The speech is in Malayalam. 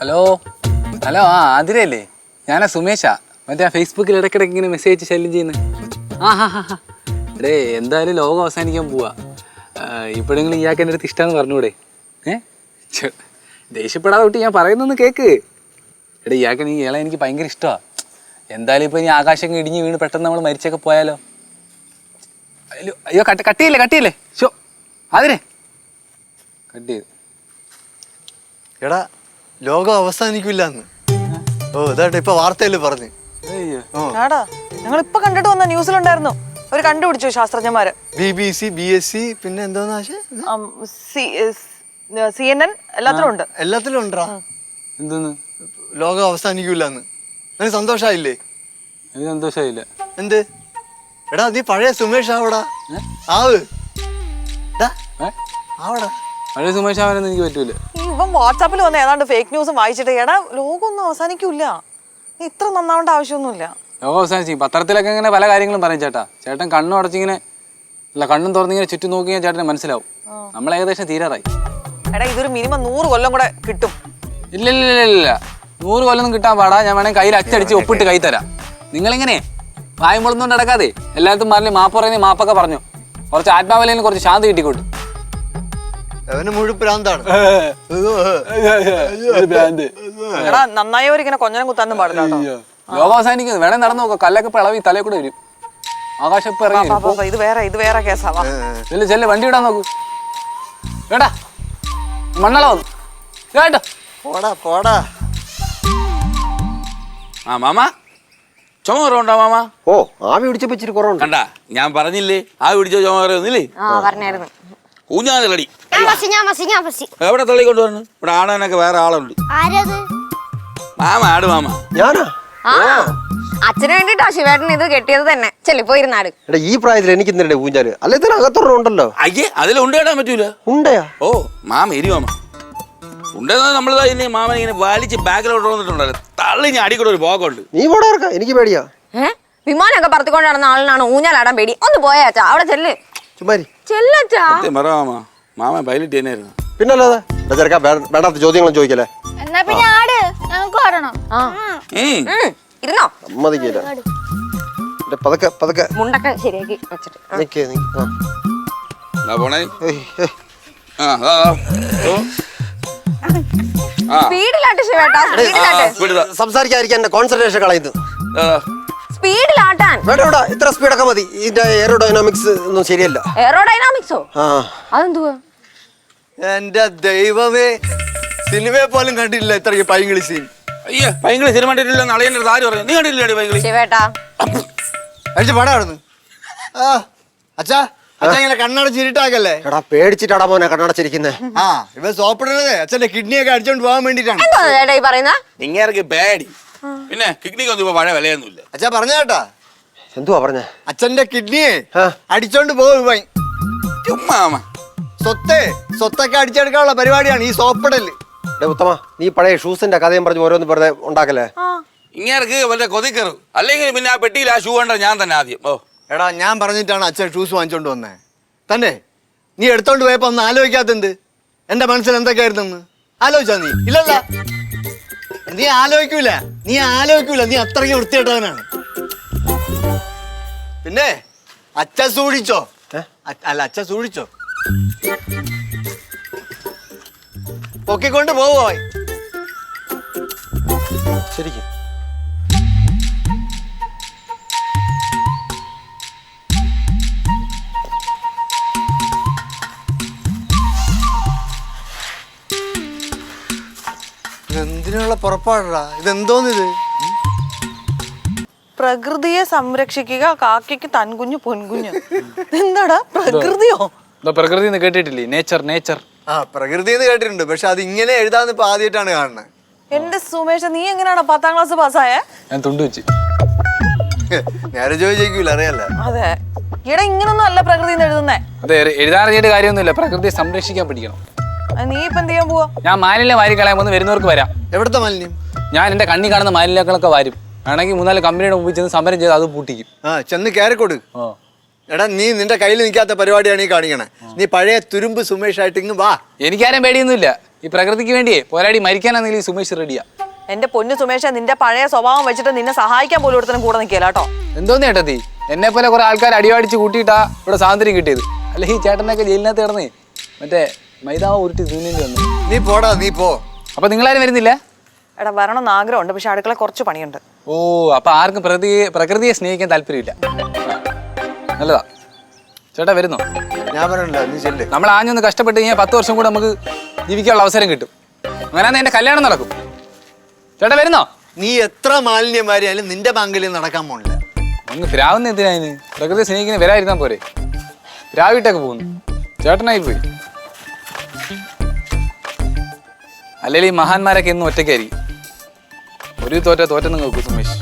ഹലോ ഹലോ ആ ആതിരയല്ലേ? ഞാനാ സുമേഷാ. മറ്റേ ആ ഫേസ്ബുക്കിൽ ഇടയ്ക്കിടയ്ക്ക് ഇങ്ങനെ മെസ്സേജ് ശല്യം ചെയ്യുന്നത്. എടേ എന്തായാലും ലോകം അവസാനിക്കാൻ പോവാ. ഇപ്പോഴെങ്കിലും ഇയാൾക്ക് എൻ്റെ അടുത്ത് ഇഷ്ടമാണെന്ന് പറഞ്ഞൂടെ? ദേഷ്യപ്പെടാതെ തൊട്ട് ഞാൻ പറയുന്നൊന്ന് കേക്ക്. എടേ ഇയാൾക്ക് ഇയാളെ എനിക്ക് ഭയങ്കര ഇഷ്ടമാണ്. എന്തായാലും ഇപ്പോൾ ഇനി ആകാശം ഇടിഞ്ഞ് വീണ് പെട്ടെന്ന് നമ്മൾ മരിച്ചൊക്കെ പോയാലോ? അയ്യോ കട്ടിയല്ലേ ഷോ അതിനെ കട്ട് ചെയ്ത്. എടാ ലോകം അവസാനിക്കില്ലെന്ന്. ഓ ഇതാട്ടെ ഇപ്പൊ വാർത്തയില് പറഞ്ഞു. ആടാ ഞങ്ങൾ ഇപ്പൊ കണ്ടിട്ട് വന്ന ന്യൂസിലുണ്ടായിരുന്നു. അവര് കണ്ടുപിടിച്ചു ശാസ്ത്രജ്ഞന്മാര്. BBC, BSc പിന്നെ എന്തോന്നാ CNN എല്ലാത്തിലും ഉണ്ട്. എല്ലാത്തിലും ഉണ്ടാ. എന്തോന്ന് ലോകം അവസാനിക്കില്ലെന്ന് നിനക്ക് സന്തോഷായില്ലേ? എനിക്ക് സന്തോഷമായില്ല. എന്ത് എടാ നീ പഴയ സുമേഷ് ആവടാ. ആവ് ആവടാ. പഴയ സുമേഷ് ആവാനൊന്നും എനിക്ക് പറ്റൂല. ഇവൻ വാട്സാപ്പിൽ വന്ന ഏതാണ്ട് ഫേക്ക് ന്യൂസ് വായിച്ചിട്ട് എടാ ലോകം ഒന്നും അവസാനിക്കൂല, നീ ഇത്ര നന്നാവേണ്ട ആവശ്യമൊന്നുമില്ല. ലോകം അവസാനിച്ചു. പത്രത്തിലൊക്കെ ഇങ്ങനെ പല കാര്യങ്ങളും പറയും ചേട്ടാ. ചേട്ടൻ കണ്ണും അടച്ചിങ്ങനെ അല്ല കണ്ണും തുറന്നിങ്ങനെ ചുറ്റും നോക്കിയാൽ ചേട്ടന് മനസ്സിലാവും നമ്മൾ ഏകദേശം തീരാറായി. എടാ ഇതൊരു മിനിമം 100 കൊല്ലം കൂടെ കിട്ടും. ഇല്ല 100 കൊല്ലൊന്നും കിട്ടാൻ പാടാ. ഞാൻ വേണമെങ്കിൽ കയ്യിൽ അച്ചടിച്ച് ഒപ്പിട്ട് കൈ തരാം. നിങ്ങളിങ്ങനെ വായുമ്പൊളൊന്നും നടക്കാതെ എല്ലായിടത്തും പറഞ്ഞ് മാപ്പ് പറയുന്നത് മാപ്പൊക്കെ പറഞ്ഞു. കുറച്ച് ആത്മാവലയിൽ കുറച്ച് ശാന്തി കിട്ടിക്കോട്ടെ. എടാ നന്നായവരിങ്ങനെ കൊഞ്ഞനം കുത്താനും പാടില്ല. ലോകം അവസാനിക്കുന്നത് വേണേ നടന്നു നോക്കാം. കല്ലൊക്കെ ഇളവി തലേ കൂടെ വരും. ആകാശം ഇപ്പൊ ഇറങ്ങി. ഇത് വേറെ കേസാവാ. ചെല്ല് വണ്ടി വിടാൻ നോക്കൂ. കേട്ടാ മണ്ണള വന്നു കേട്ടോ. പോടാ ആ മാമ ചുമ കുറവുണ്ടോ മാമ? ഓ ആവി പിടിച്ചപ്പോ ഇച്ചിരി കുറവുണ്ട്. കണ്ടാ ഞാൻ പറഞ്ഞില്ലേ ആവി പിടിച്ചോ ചുമ കുറയൊന്നില്ലേ? ഊഞ്ഞാലടി എവിടെ തള്ളിക്കൊണ്ടുവന്നു? ഇവിടെ ആടാനൊക്കെ വേറെ ആളുണ്ട്. മാമ ആട് മാമ. ഞാനാ അച്ഛന് വേണ്ടിട്ടാ ശിവേട്ടൻ ഇത് കെട്ടിയത് തന്നെ. ചെല്ലിപ്പോയിരുന്നാട്. എടാ ഈ പ്രായത്തിൽ എനിക്ക് ഇന്നലെ ഊഞ്ഞാല് അല്ലെ ഇതിന് അകത്തുള്ള ഉണ്ടല്ലോ. അയ്യേ അതിൽ ഉണ്ടേടാൻ പറ്റൂല. ഉണ്ടയാ? ഓ മാമ എരി മാമ ഉണ്ടെന്ന് നമ്മൾ മാമൻ ഇങ്ങനെ വലിച്ച് ബാക്കിലോട്ട് വന്നിട്ടുണ്ടല്ലോ. തള്ളി ഞാൻ അടിക്കൂടെ ഒരു പോക്കുണ്ട്. നീ പോടാ ഇറക്കാം, എനിക്ക് പേടിയാ. വിമാനമൊക്കെ പറത്തിക്കൊണ്ട് നടന്ന ആളിനാണ് ഊഞ്ഞാലാടാൻ പേടി. ഒന്ന് പോയാച്ചാ അവിടെ ചെല്ല്. ചുമ്മാരി ചെല്ലച്ചാ. മാമ മാമ പൈലറ്റ് തന്നെയായിരുന്നു. പിന്നല്ലാതെ ചെറുക്കാ വേണ്ടാത്ത ചോദ്യങ്ങളും ചോദിക്കല്ലേ. എന്നാ പിന്നെ ആട് ഞങ്ങൾക്ക് ആടണം. ഇരുന്നോ? സമ്മതിക്കില്ല. പതുക്കെ മുണ്ടൊക്കെ ശരിയാക്കി വെച്ചിട്ട് പോണേ. സ്പീഡിലാട്ട് ശിവേട്ടാ. സംസാരിക്കാതിരിക്കാൻ എന്റെ കോൺസെൻട്രേഷൻ കളയുന്നു. സ്പീഡിലാട്ടാൻ വേണ്ട ഇത്ര സ്പീഡൊക്കെ മതി. ഇതിന്റെ എയറോഡൈനാമിക്സ് ഒന്നും ശരിയല്ല. എയറോഡൈനാമിക്സോ? അതെന്തുവാ? എന്റെ ദൈവമേ, സിനിമയെ പോലും കണ്ടിട്ടില്ല ഇത്രയ്ക്ക് പൈങ്കിളി സീൻ. അയ്യേ പൈങ്കിളി സിനിമ കണ്ടിട്ടില്ല. നാളെ ആര് പറഞ്ഞു? നീ കണ്ടില്ലേ പൈങ്കിളി? ശിവേട്ടാ അടിച്ച് പടം നടന്നു. അച്ഛാ ഇങ്ങനെ കണ്ണടച്ചിരിട്ടാക്കല്ലേ. എടാ പേടിച്ചിട്ടാടാ മോനെ കണ്ണടച്ചിരിക്കുന്നേ. ഇവ സോപ്പിടണതേ അച്ഛന്റെ കിഡ്നിയൊക്കെ അടിച്ചോണ്ട് പോകാൻ വേണ്ടിട്ടാണ്. ചേട്ടാ ഈ പറയുന്ന നിങ്ങർക്ക് പേടി. പിന്നെ കിഡ്നിക്കൊന്നും ഇപ്പൊ പഴയ വിലയൊന്നുമില്ല. അച്ഛാ പറഞ്ഞേട്ടാ. എന്തുവാ പറഞ്ഞേ? അച്ഛന്റെ കിഡ്നിയെ അടിച്ചോണ്ട് പോകും. ചുമ്മാ സ്വത്തൊക്കെ അടിച്ചെടുക്കാനുള്ള പരിപാടിയാണ് ഈ സോപ്പിടല്. ഉത്തമ നീ പഴയ ഷൂസിന്റെ കഥയും പറഞ്ഞ് ഓരോന്ന് വെറുതെ ഉണ്ടാക്കല്ലേ. ഇങ്ങേർക്ക് വല്ല കൊതിക്കറു. അല്ലെങ്കിൽ പിന്നെ ആ പെട്ടിയിൽ ആ ഷൂ കണ്ട ഞാൻ തന്നെ ആദ്യം. ഓ എടാ ഞാൻ പറഞ്ഞിട്ടാണ് അച്ഛൻ ഷൂസ് വാങ്ങിച്ചോണ്ട് വന്നേ. തന്നെ നീ എടുത്തോണ്ട് പോയപ്പോ ഒന്ന് ആലോചിക്കാത്തെന്ത്? എന്റെ മനസ്സിൽ എന്തൊക്കെയായിരുന്നു ആലോചിച്ചാ? നീ ഇല്ലല്ല നീ ആലോചിക്കൂല. നീ അത്രയ്ക്ക് വൃത്തികെട്ടവനാണ്. പിന്നെ അച്ഛൻ സൂക്ഷിച്ചോ. അച്ഛൻ സൂക്ഷിച്ചോ. പൊക്കിക്കൊണ്ട് പോവോ ശരിക്കും? എന്തിനുള്ള പുറപ്പാടാ ഇതെന്തോന്നിത്? പ്രകൃതിയെ സംരക്ഷിക്കുക, കാക്കയ്ക്ക് തൻകുഞ്ഞു പൊൻകുഞ്ഞ്. എന്താടാ പ്രകൃതിയോ? പ്രകൃതി കേട്ടിട്ടില്ലേ? നേച്ചർ. പ്രകൃതി എന്ന് കേട്ടിട്ടുണ്ട്, പക്ഷെ അത് ഇങ്ങനെ എഴുതാന്ന് ഇപ്പൊ ആദ്യമായിട്ടാണ് കാണുന്നത്. എന്റെ സുമേഷ നീ എങ്ങനെയാണോ 10ാം ക്ലാസ് പാസ്സായേ? ഞാൻ തുണ്ടു വെച്ച് നേരെ ചോദിക്കൂല അറിയാലോ. അതെ ഇവിടെ ഇങ്ങനൊന്നും അല്ല പ്രകൃതി എഴുതുന്നേ. അതെ എഴുതാറിഞ്ഞിട്ട് കാര്യമൊന്നുമില്ല. പ്രകൃതിയെ സംരക്ഷിക്കാൻ പഠിക്കണം. നീ ഇപ്പൊ എന്ത് ചെയ്യാൻ പോവാ? ഞാൻ മാലിന്യം വാരി കളയാൻ വന്ന് വരുന്നവർക്ക് വരാം. എവിടുത്തെ മാലിന്യം? ഞാൻ എന്റെ കണ്ണി കാണുന്ന മാലിന്യങ്ങളൊക്കെ വാരും. വേണമെങ്കിൽ 3-4 കമ്പനിയുടെ മുമ്പിൽ ചെന്ന് സമരം ചെയ്ത് അത് പൂട്ടിക്കും. ചെന്ന് കയറിക്കൊടു. എടാ നീ നിന്റെ കയ്യിൽ നിൽക്കാത്ത പരിപാടിയാണ് ഈ കാണിക്കണേ. നീ പഴയ തുരുമ്പ് സുമേഷ് ആയിട്ട് ഇങ്ങ് വാ. എനിക്കാരും പേടിയൊന്നുമില്ല. ഈ പ്രകൃതിക്ക് വേണ്ടിയേ പോരാടി മരിക്കാനാണെങ്കിലും ഈ സുമേഷ് റെഡിയാ. എന്റെ പൊന്നു സുമേഷ, നിന്റെ പഴയ സ്വഭാവം വെച്ചിട്ട് നിന്നെ സഹായിക്കാൻ പോലും ഒരുത്തനും കൂടെ നിൽക്കില്ല കേട്ടോ. എന്തോന്ന് ചേട്ടത്തി, എന്നെ പോലെ കുറെ ആൾക്കാർ അടിവാടിച്ച് കൂട്ടിയിട്ടാ ഇവിടെ സ്വാതന്ത്ര്യം കിട്ടിയത്. അല്ലെ ഈ ചേട്ടനൊക്കെ ജയിലിനകത്ത് കിടന്നേ മറ്റേ മൈദാവ് ഉരുട്ടി തിന്നേണ്ടി വന്നു. നീ പോടാ, നീ പോ. അപ്പൊ നിങ്ങളാരും വരുന്നില്ല? എടാ വരണമെന്ന് ആഗ്രഹമുണ്ട്, പക്ഷെ അടുക്കള കുറച്ച് പണിയുണ്ട്. ഓ, അപ്പൊ ആർക്കും പ്രകൃതിയെ സ്നേഹിക്കാൻ താല്പര്യമില്ല. നല്ലതാ. ചേട്ടാ വരുന്നോ? ഞാൻ പറയണ്ട, നീ ചെല്ല്. നമ്മൾ ആഞ്ഞൊന്ന് കഷ്ടപ്പെട്ട് കഴിഞ്ഞാൽ 10 വർഷം കൂടെ നമുക്ക് ജീവിക്കാനുള്ള അവസരം കിട്ടും. അങ്ങനെയാന്ന് എന്റെ കല്യാണം നടക്കും. ചേട്ടാ വരുന്നോ? നീ എത്ര മാലിന്യമാരിയാലും നിന്റെ പങ്കലിൽ നടക്കാൻ പോണില്ല. ഒന്ന് പ്രാവുന്ന എന്തിനാ? പ്രകൃതി സ്നേഹിക്കുന്ന വരാതിരുന്നാ പോരെ. പ്രാവിട്ടൊക്കെ പോകുന്നു. ചേട്ടനായി പോയി. അല്ലെങ്കിൽ ഈ മഹാന്മാരൊക്കെ എന്നും ഒറ്റയ്ക്കായിരിക്കും. ഒരു തോറ്റെന്ന് നോക്കൂ സുമേഷ്.